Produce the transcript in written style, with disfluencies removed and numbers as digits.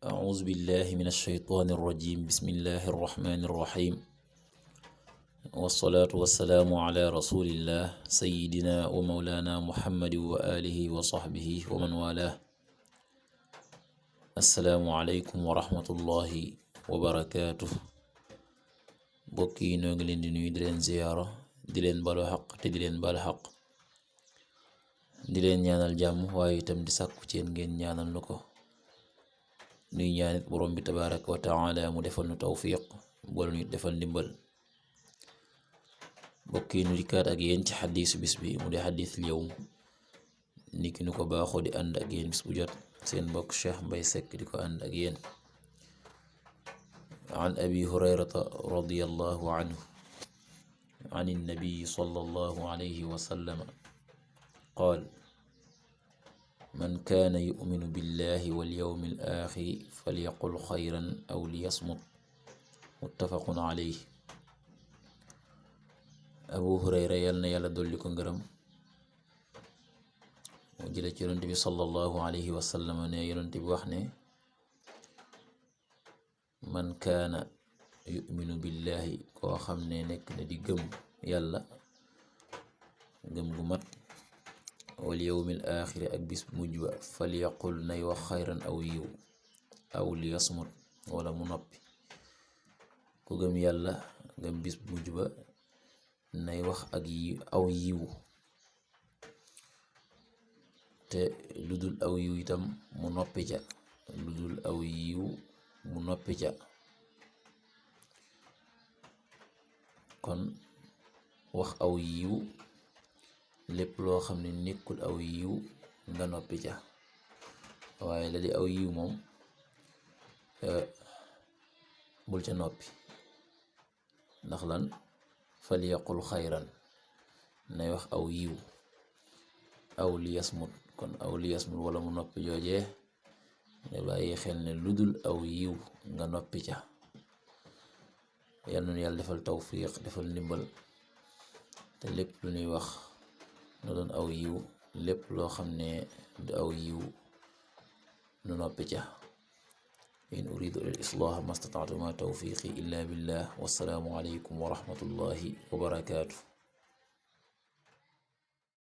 أعوذ بالله من الشيطان الرجيم بسم الله الرحمن الرحيم والصلاة والسلام على رسول الله سيدنا ومولانا محمد وآله وصحبه ومن والاه السلام عليكم ورحمة الله وبركاته bokki noo ngi leen di nuyu di leen ziyaara di leen balu xaq te di leen bal xaq di leen ñaanal jàmm waaye itam di sàkku ci yéen ngeen ñaanal nu ko nuy ñaanit borom bi tabaraka wa taala mu defal nu tawfiq boole nu defal ndimbal bokki nu dikkaat ak yéen ci xadiisu bis bi mu di xadiisul yawm niki nu ko baaxoo di ànd ak yéen bis bu jot seen mbokk Cheikh Mbaye Seck di ko ànd ak yéen an abi hurayrata radiyallahu anhu an innabii sallallahu alayhi wa sallam qaal man kaana yuminu billahi wal yawmil aaxiri falyaqul xayran aw liyasmut muttafaqun alayhi abu hurayra yal na yàlla dolli ko ngërëm mu jële ci yonent bi sallallahu alayhi wa sallam ne yonent bi wax ne man kaana yuminu billahi koo xam ne nekk na di gëm yàlla gëm gu mat wal yawmil aaxiri ak bis bu mujj ba falyaqul nay wax xayran aw yiw aw liyasmut wala mu noppi ku gëm yàlla gëm bis bu mujj ba nay wax ak aw yiw te lu dul aw yiw itam mu noppi ca lu dul aw yiw mu noppi ca kon wax aw yiw lépp loo xam ne nekkul aw yiw nga noppi ca waaye la di aw yiw moom bul ca noppi ndax lan falyaqul xayran nay wax aw yiw aw liyasmut kon aw liyasmut wala mu noppi joojee nga bàyyi xel ne lu dul aw yiw nga noppi ca yal na yàlla defal tawfiq defal ndimbal te lépp lu ñuy wax na doon aw yiw lépp loo xam ne du aw yiw nu noppi ca in uridu ila al-islaah ma stata'tu ma tawfiqi illa billah wassalaamu alaykum wa rahmatullahi wa barakaatuh